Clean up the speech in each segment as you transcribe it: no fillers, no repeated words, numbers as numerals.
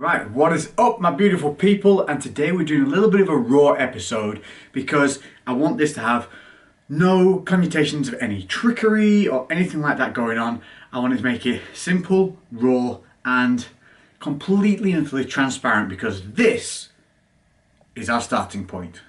Right, what is up my beautiful people? And today we're doing a little bit of a raw episode because I want this to have no connotations of any trickery or anything like that going on. I wanted to make it simple, raw and completely and utterly transparent because this is our starting point.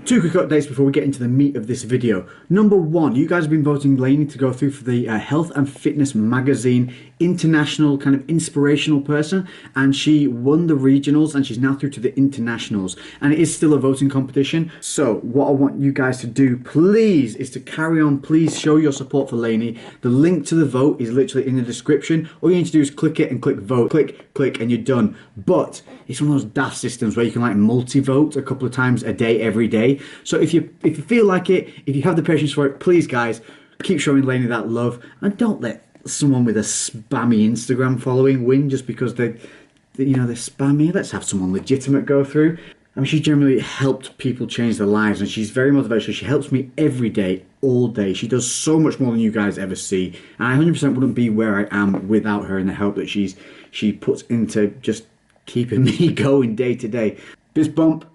Two quick updates before we get into the meat of this video. Number one, you guys have been voting Lainey to go through for the Health and Fitness Magazine International kind of inspirational person, and she won the regionals and she's now through to the internationals, and it is still a voting competition. So what I want you guys to do, please, is to carry on. Please show your support for Lainey. The link to the vote is literally in the description. All you need to do is click it and click vote, click and you're done. But it's one of those daft systems where you can like multi-vote a couple of times a day, every day. So if you feel like it, if you have the patience for it, please guys, keep showing Lainey that love and don't let someone with a spammy Instagram following win just because they're spammy. Let's have someone legitimate go through. I mean, she's generally helped people change their lives and she's very motivational. She helps me every day, all day. She does so much more than you guys ever see. And I 100% wouldn't be where I am without her and the help that she puts into just keeping me going day to day. Fist bump.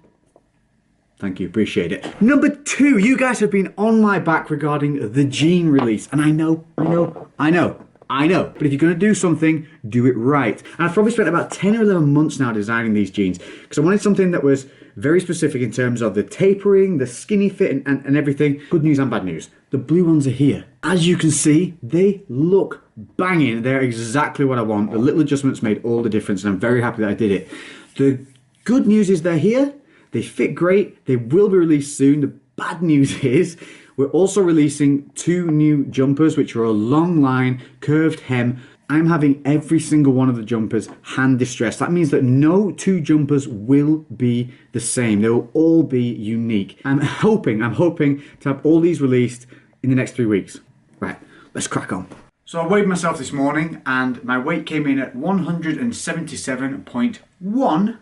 Thank you, appreciate it. Number two, you guys have been on my back regarding the jean release. And I know. But if you're gonna do something, do it right. And I've probably spent about 10 or 11 months now designing these jeans because I wanted something that was very specific in terms of the tapering, the skinny fit and everything. Good news and bad news. The blue ones are here. As you can see, they look banging. They're exactly what I want. The little adjustments made all the difference and I'm very happy that I did it. The good news is they're here. They fit great. They will be released soon. The bad news is we're also releasing two new jumpers, which are a long line, curved hem. I'm having every single one of the jumpers hand distressed. That means that no two jumpers will be the same. They will all be unique. I'm hoping to have all these released in the next 3 weeks. Right, let's crack on. So I weighed myself this morning and my weight came in at 177.1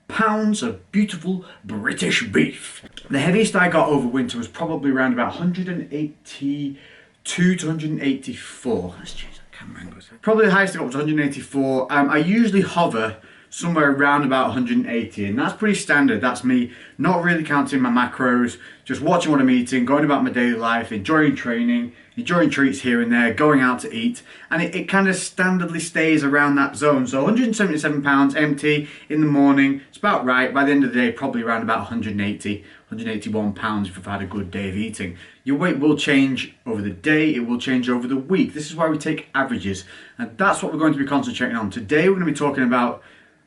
pounds of beautiful British beef. The heaviest I got over winter was probably around about 182 to 184. Let's change that camera angle. Probably the highest I got was 184. I usually hover somewhere around about 180 and that's pretty standard. That's me not really counting my macros, just watching what I'm eating, going about my daily life, enjoying training, enjoying treats here and there, going out to eat, and it kind of standardly stays around that zone. So 177 pounds empty in the morning, it's about right. By the end of the day, probably around about 180, 181 pounds if I've had a good day of eating. Your weight will change over the day, it will change over the week. This is why we take averages, and that's what we're going to be concentrating on. Today we're going to be talking about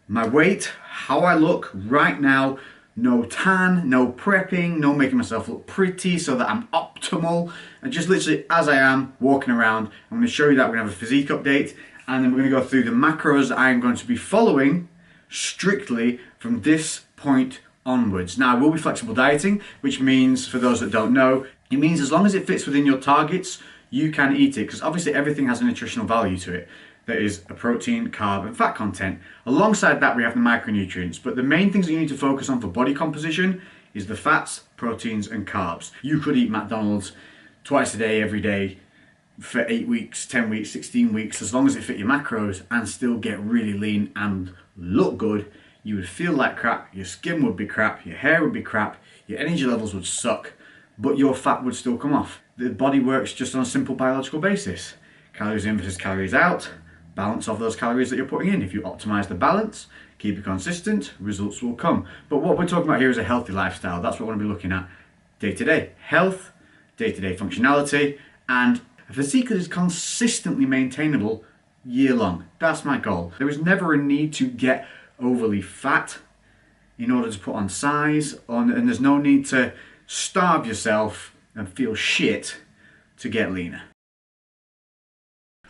my weight, how I look right now, no tan, no prepping, no making myself look pretty so that I'm optimal, and just literally as I am, walking around. I'm going to show you that we're going to have a physique update, and then we're going to go through the macros I'm going to be following strictly from this point onwards. Now, I will be flexible dieting, which means, for those that don't know, it means as long as it fits within your targets, you can eat it, because obviously everything has a nutritional value to it. There is a protein, carb and fat content. Alongside that we have the micronutrients, but the main things that you need to focus on for body composition is the fats, proteins and carbs. You could eat McDonald's twice a day, every day, for 8 weeks, 10 weeks, 16 weeks, as long as it fit your macros and still get really lean and look good. You would feel like crap, your skin would be crap, your hair would be crap, your energy levels would suck, but your fat would still come off. The body works just on a simple biological basis. Calories in versus calories out. Balance of those calories that you're putting in. If you optimize the balance, keep it consistent, results will come. But what we're talking about here is a healthy lifestyle. That's what we're going to be looking at day to day. Health, day to day functionality, and a physique that is consistently maintainable year long. That's my goal. There is never a need to get overly fat in order to put on size, and there's no need to starve yourself and feel shit to get leaner.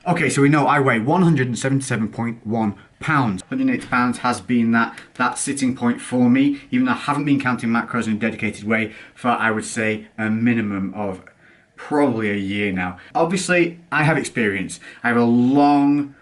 Okay, so we know I weigh 177.1 pounds. 180 pounds has been that sitting point for me, even though I haven't been counting macros in a dedicated way for, I would say, a minimum of probably a year now. Obviously, I have experience. I have a long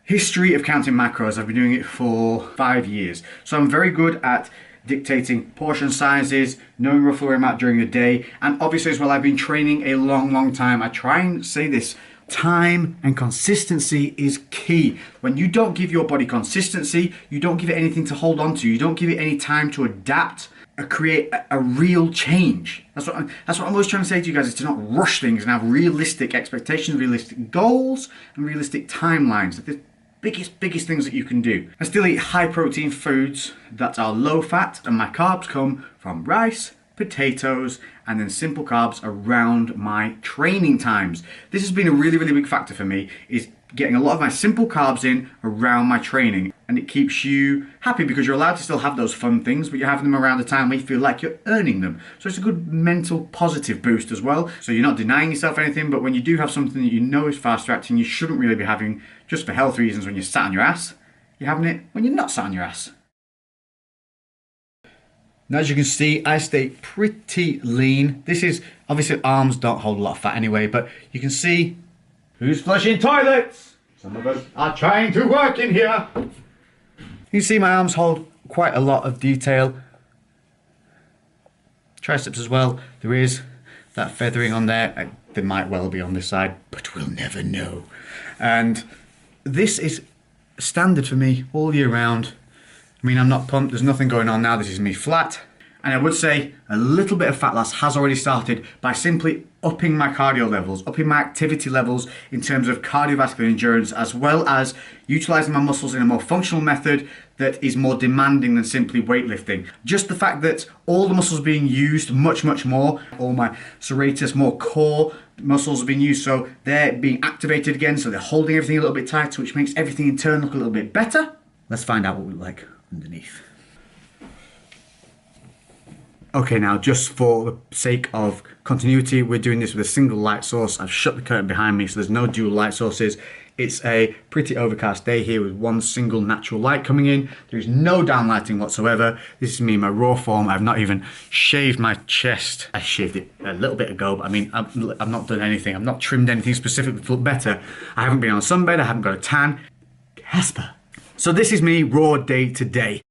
history of counting macros. I've been doing it for 5 years. So I'm very good at dictating portion sizes, knowing roughly where I'm at during the day, and obviously as well, I've been training a long time. I try and say this, time and consistency is key. When you don't give your body consistency, you don't give it anything to hold on to, you don't give it any time to adapt or create a real change. That's what I'm always trying to say to you guys, is to not rush things and have realistic expectations, realistic goals, and realistic timelines. The biggest things that you can do. I still eat high protein foods that are low fat, and my carbs come from rice, potatoes, and then simple carbs around my training times. This has been a really big factor for me, is getting a lot of my simple carbs in around my training, and it keeps you happy because you're allowed to still have those fun things, but you're having them around the time where you feel like you're earning them. So it's a good mental positive boost as well. So you're not denying yourself anything, but when you do have something that you know is faster acting, you shouldn't really be having just for health reasons when you're sat on your ass, you're having it when you're not sat on your ass. Now, as you can see, I stay pretty lean. This is, obviously arms don't hold a lot of fat anyway, but you can see who's flushing toilets. Some of us are trying to work in here. You can see my arms hold quite a lot of detail. Triceps as well. There is that feathering on there. There might well be on this side, but we'll never know. And this is standard for me all year round. I mean, I'm not pumped, there's nothing going on now, this is me flat. And I would say a little bit of fat loss has already started by simply upping my cardio levels, upping my activity levels in terms of cardiovascular endurance, as well as utilizing my muscles in a more functional method that is more demanding than simply weightlifting. Just the fact that all the muscles are being used much more, all my serratus, more core muscles are being used, so they're being activated again, so they're holding everything a little bit tighter, which makes everything in turn look a little bit better. Let's find out what we look like underneath. Okay, now just for the sake of continuity, we're doing this with a single light source. I've shut the curtain behind me, so there's no dual light sources. It's a pretty overcast day here with one single natural light coming in. There is no downlighting whatsoever. This is me in my raw form. I've not even shaved my chest. I shaved it a little bit ago, but I mean, I've not done anything. I've not trimmed anything specifically to look better. I haven't been on a sunbed. I haven't got a tan. Casper. So this is me raw day to day.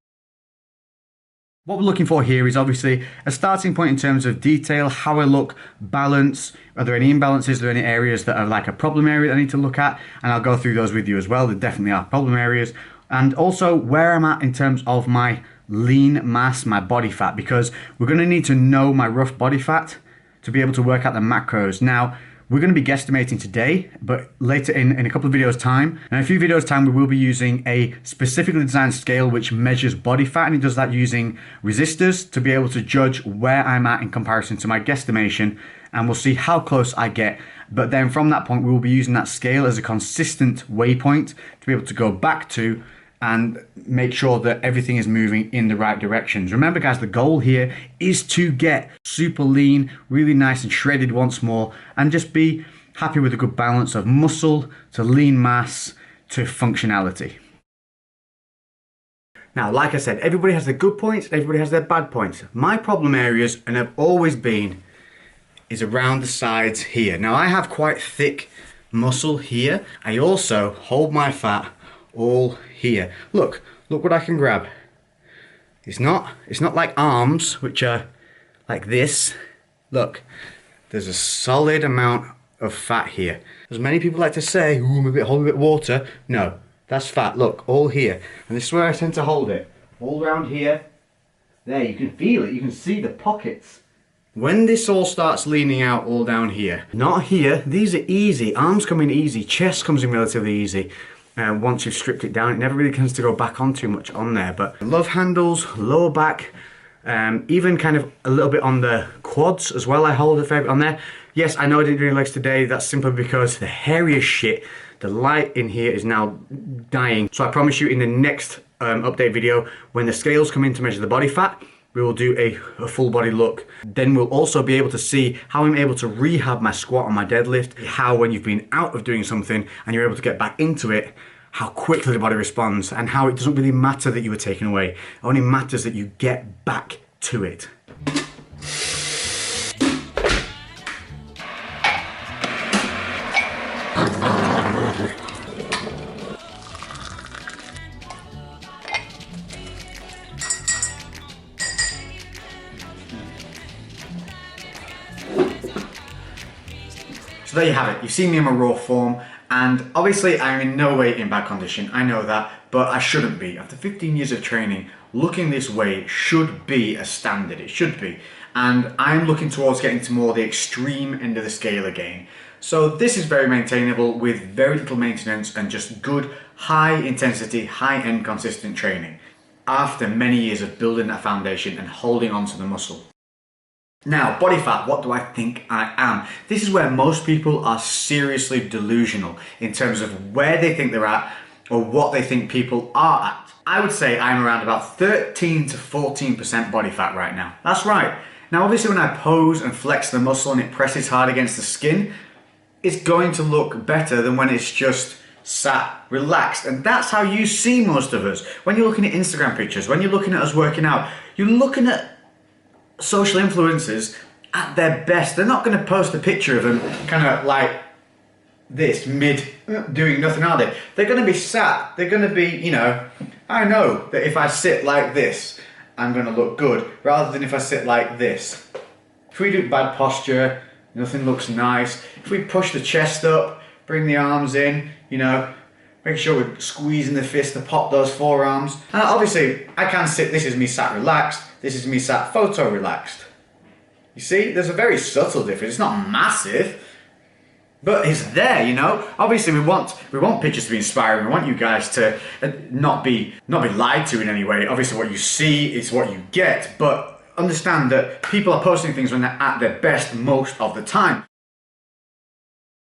What we're looking for here is obviously a starting point in terms of detail, how I look, balance, are there any imbalances, are there any areas that are like a problem area that I need to look at, and I'll go through those with you as well. There definitely are problem areas, and also where I'm at in terms of my lean mass, my body fat, because we're going to need to know my rough body fat to be able to work out the macros. Now, we're going to be guesstimating today, but later in a couple of videos time, and a few videos time, we will be using a specifically designed scale which measures body fat, and it does that using resistors to be able to judge where I'm at in comparison to my guesstimation, and we'll see how close I get. But then from that point, we will be using that scale as a consistent waypoint to be able to go back to and make sure that everything is moving in the right directions. Remember guys, the goal here is to get super lean, really nice and shredded once more, and just be happy with a good balance of muscle to lean mass to functionality. Now, like I said, everybody has their good points, everybody has their bad points. My problem areas, and have always been, is around the sides here. Now, I have quite thick muscle here. I also hold my fat all here. Look what I can grab. It's not like arms, which are like this. Look, there's a solid amount of fat here. As many people like to say, ooh, I'm hold a bit water. No, that's fat. Look, all here. And this is where I tend to hold it. All around here. There, you can feel it. You can see the pockets. When this all starts leaning out all down here. Not here. These are easy. Arms come in easy. Chest comes in relatively easy. Once you've stripped it down, it never really tends to go back on too much on there. But love handles, lower back, even kind of a little bit on the quads as well. I hold a fair bit on there. Yes, I know I didn't do any legs today. That's simply because the hairiest shit, the light in here is now dying. So I promise you in the next update video, when the scales come in to measure the body fat, we will do a full body look. Then we'll also be able to see how I'm able to rehab my squat and my deadlift, how when you've been out of doing something and you're able to get back into it, how quickly the body responds, and how it doesn't really matter that you were taken away. It only matters that you get back to it. So there you have it. You've seen me in my raw form, and obviously I'm in no way in bad condition. I know that, but I shouldn't be. After 15 years of training, looking this way should be a standard. It should be. And I'm looking towards getting to more the extreme end of the scale again. So this is very maintainable with very little maintenance and just good, high intensity, high end consistent training after many years of building that foundation and holding on to the muscle. Now, body fat, what do I think I am? This is where most people are seriously delusional in terms of where they think they're at or what they think people are at. I would say I'm around about 13 to 14% body fat right now. That's right. Now, obviously when I pose and flex the muscle and it presses hard against the skin, it's going to look better than when it's just sat, relaxed. And that's how you see most of us. When you're looking at Instagram pictures, when you're looking at us working out, you're looking at social influencers at their best. They're not going to post a picture of them kind of like this, mid doing nothing, are they? They're going to be sat. They're going to be, you know, I know that if I sit like this, I'm going to look good, rather than if I sit like this. If we do bad posture, nothing looks nice. If we push the chest up, bring the arms in, you know, make sure we're squeezing the fist to pop those forearms. And obviously, I can sit, this is me sat relaxed, this is me sat photo relaxed. You see, there's a very subtle difference. It's not massive, but it's there, you know. Obviously, we want pictures to be inspiring. We want you guys to not be lied to in any way. Obviously, what you see is what you get, but understand that people are posting things when they're at their best most of the time.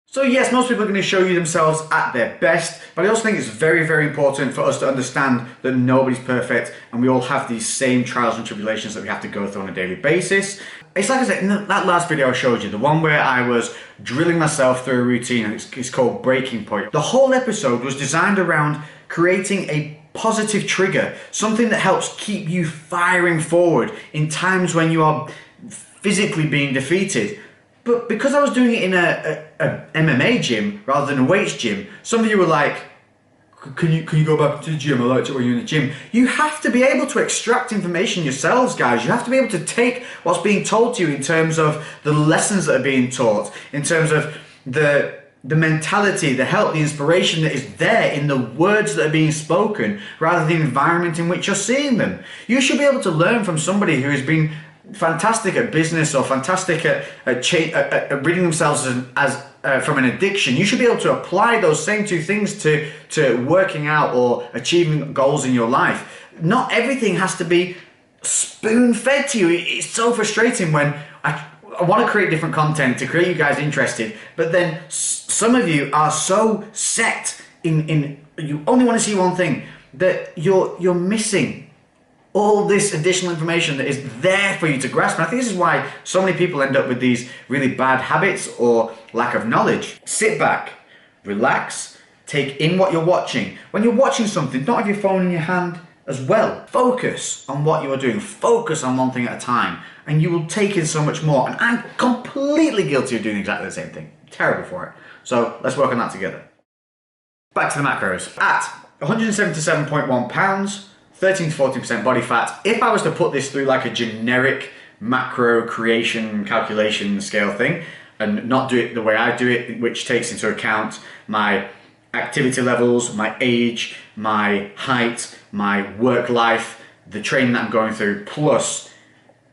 So yes, most people are going to show you themselves at their best, but I also think it's very, very important for us to understand that nobody's perfect and we all have these same trials and tribulations that we have to go through on a daily basis. It's like I said, in that last video I showed you, the one where I was drilling myself through a routine, and it's called Breaking Point. The whole episode was designed around creating a positive trigger, something that helps keep you firing forward in times when you are physically being defeated. But because I was doing it in a MMA gym rather than a weights gym, some of you were like, can you go back to the gym? I liked it when you're in the gym. You have to be able to extract information yourselves, guys. You have to be able to take what's being told to you in terms of the lessons that are being taught, in terms of the mentality, the help, the inspiration that is there in the words that are being spoken, rather than the environment in which you're seeing them. You should be able to learn from somebody who has been fantastic at business or fantastic at ridding themselves from an addiction. You should be able to apply those same two things to working out or achieving goals in your life. Not everything has to be spoon-fed to you. It's so frustrating when I want to create different content to create you guys interested, but then some of you are so set in you only want to see one thing, that you're missing all this additional information that is there for you to grasp. And I think this is why so many people end up with these really bad habits or lack of knowledge. Sit back, relax, take in what you're watching. When you're watching something, don't have your phone in your hand as well. Focus on what you are doing. Focus on one thing at a time, and you will take in so much more. And I'm completely guilty of doing exactly the same thing. Terrible for it. So let's work on that together. Back to the macros. At 177.1 pounds, 13 to 14% body fat. If I was to put this through like a generic macro creation calculation scale thing and not do it the way I do it, which takes into account my activity levels, my age, my height, my work life, the training that I'm going through, plus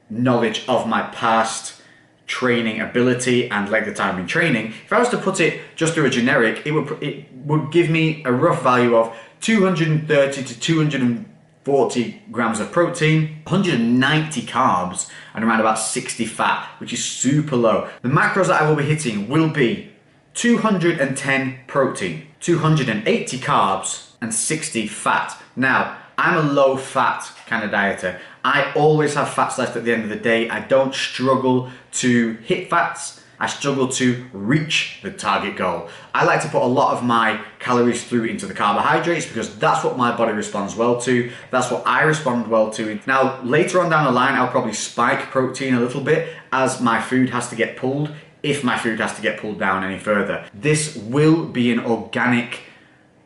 knowledge of my past training ability and length of time in training. If I was to put it just through a generic, it would give me a rough value of 230 to 240 grams of protein, 190 carbs, and around about 60 fat, which is super low. The macros that I will be hitting will be 210 protein, 280 carbs, and 60 fat. Now, I'm a low fat kind of dieter. I always have fats left at the end of the day. I don't struggle to hit fats. I struggle to reach the target goal. I like to put a lot of my calories through into the carbohydrates because that's what my body responds well to. That's what I respond well to. Now, later on down the line, I'll probably spike protein a little bit as my food has to get pulled, if my food has to get pulled down any further. This will be an organic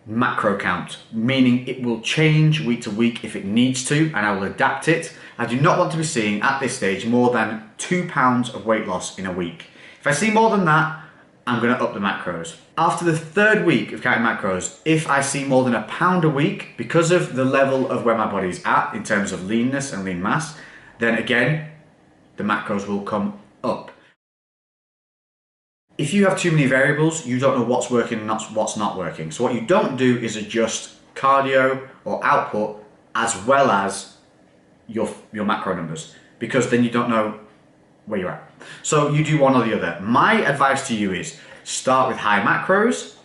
macro count, meaning it will change week to week if it needs to, and I will adapt it. I do not want to be seeing at this stage more than 2 pounds of weight loss in a week. If I see more than that, I'm gonna up the macros. After the third week of counting macros, if I see more than a pound a week, because of the level of where my body's at in terms of leanness and lean mass, then again, the macros will come up. If you have too many variables, you don't know what's working and what's not working. So what you don't do is adjust cardio or output as well as your macro numbers, because then you don't know where you're at. So you do one or the other. My advice to you is start with high macros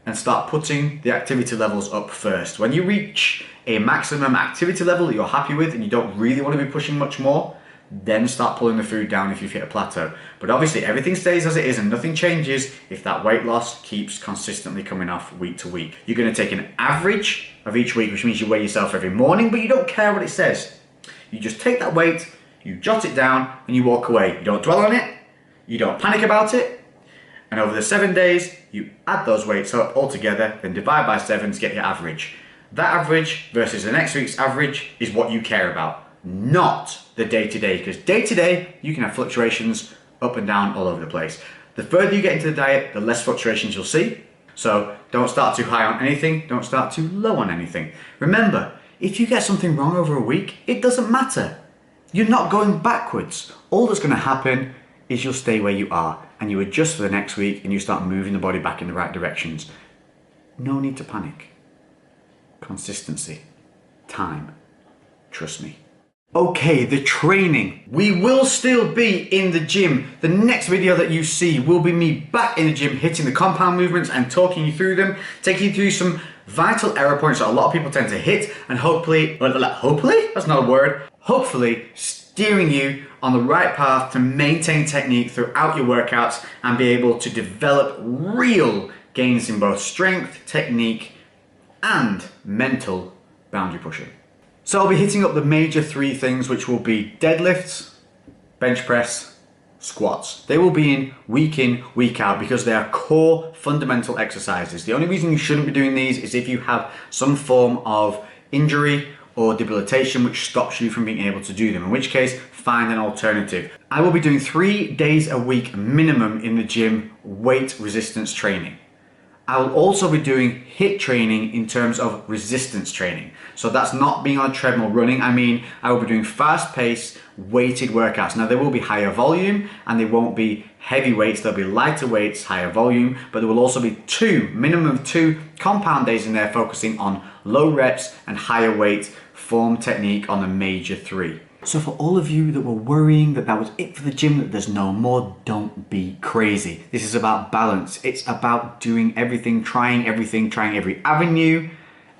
and start putting the activity levels up first. When you reach a maximum activity level that you're happy with and you don't really want to be pushing much more, then start pulling the food down if you've hit a plateau. But obviously everything stays as it is and nothing changes if that weight loss keeps consistently coming off week to week. You're going to take an average of each week, which means you weigh yourself every morning, but you don't care what it says. You just take that weight, you jot it down, and you walk away. You don't dwell on it, you don't panic about it, and over the 7 days, you add those weights up all together, then divide by 7 to get your average. That average versus the next week's average is what you care about, not the day-to-day, because day-to-day, you can have fluctuations up and down all over the place. The further you get into the diet, the less fluctuations you'll see. So don't start too high on anything, don't start too low on anything. Remember, if you get something wrong over a week, it doesn't matter. You're not going backwards. All that's going to happen is you'll stay where you are and you adjust for the next week and you start moving the body back in the right directions. No need to panic. Consistency. Time. Trust me. Okay, the training. We will still be in the gym. The next video that you see will be me back in the gym hitting the compound movements and talking you through them, taking you through some vital error points that a lot of people tend to hit, and hopefully, that's not a word, hopefully steering you on the right path to maintain technique throughout your workouts and be able to develop real gains in both strength, technique, and mental boundary pushing. So I'll be hitting up the major 3 things, which will be deadlifts, bench press, squats. They will be in, week out, because they are core fundamental exercises. The only reason you shouldn't be doing these is if you have some form of injury or debilitation which stops you from being able to do them, in which case find an alternative. I will be doing 3 days a week minimum in the gym weight resistance training. I will also be doing HIIT training in terms of resistance training. So that's not being on a treadmill running. I mean, I will be doing fast-paced weighted workouts. Now, there will be higher volume and they won't be heavy weights. There'll be lighter weights, higher volume, but there will also be minimum of 2 compound days in there focusing on low reps and higher weight form technique on the major 3. So for all of you that were worrying that was it for the gym, that there's no more, don't be crazy. This is about balance. It's about doing everything, trying every avenue,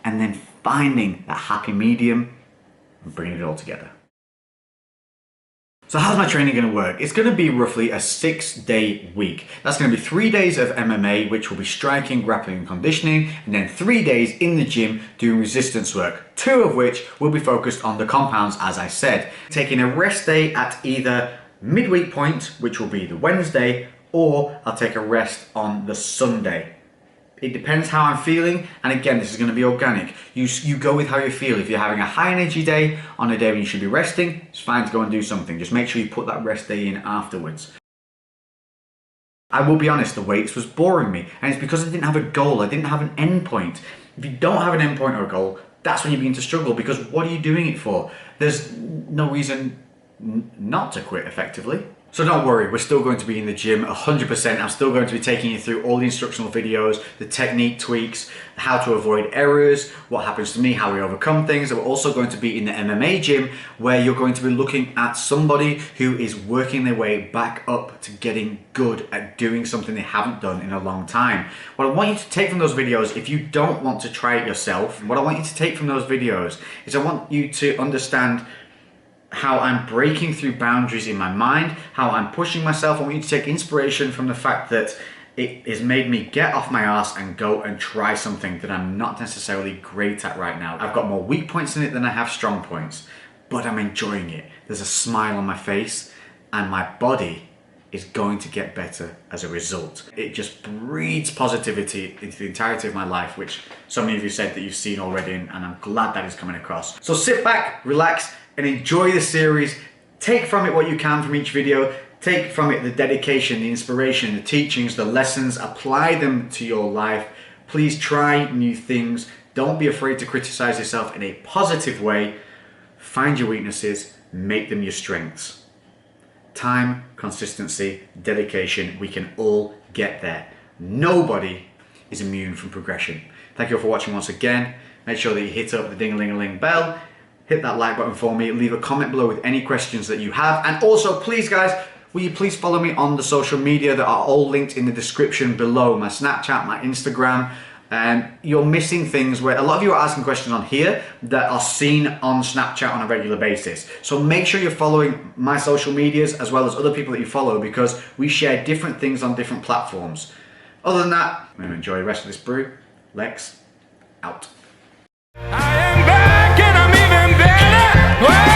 and then finding that happy medium and bringing it all together. So how's my training going to work? It's going to be roughly a 6-day week. That's going to be 3 days of MMA, which will be striking, grappling and conditioning, and then 3 days in the gym doing resistance work, 2 of which will be focused on the compounds, as I said. Taking a rest day at either midweek point, which will be the Wednesday, or I'll take a rest on the Sunday. It depends how I'm feeling, and again, this is going to be organic. You go with how you feel. If you're having a high energy day on a day when you should be resting, it's fine to go and do something. Just make sure you put that rest day in afterwards. I will be honest, the weights was boring me, and it's because I didn't have a goal. I didn't have an end point. If you don't have an end point or a goal, that's when you begin to struggle, because what are you doing it for? There's no reason not to quit effectively. So don't worry, we're still going to be in the gym 100%. I'm still going to be taking you through all the instructional videos, the technique tweaks, how to avoid errors, what happens to me, how we overcome things. And we're also going to be in the MMA gym, where you're going to be looking at somebody who is working their way back up to getting good at doing something they haven't done in a long time. What I want you to take from those videos, if you don't want to try it yourself, what I want you to take from those videos is I want you to understand how I'm breaking through boundaries in my mind, how I'm pushing myself. I want you to take inspiration from the fact that it has made me get off my ass and go and try something that I'm not necessarily great at right now. I've got more weak points in it than I have strong points, but I'm enjoying it. There's a smile on my face and my body is going to get better as a result. It just breeds positivity into the entirety of my life, which so many of you said that you've seen already, and I'm glad that is coming across. So sit back, relax, and enjoy the series. Take from it what you can from each video. Take from it the dedication, the inspiration, the teachings, the lessons, apply them to your life. Please try new things. Don't be afraid to criticize yourself in a positive way. Find your weaknesses, make them your strengths. Time, consistency, dedication, we can all get there. Nobody is immune from progression. Thank you all for watching once again. Make sure that you hit up the ding-a-ling-a-ling bell, hit that like button for me, leave a comment below with any questions that you have, and also please guys, will you please follow me on the social media that are all linked in the description below, my Snapchat, my Instagram. You're missing things where a lot of you are asking questions on here that are seen on Snapchat on a regular basis. So make sure you're following my social medias as well as other people that you follow, because we share different things on different platforms. Other than that, I'm going to enjoy the rest of this brew. Lex, out. I am back and I'm even better.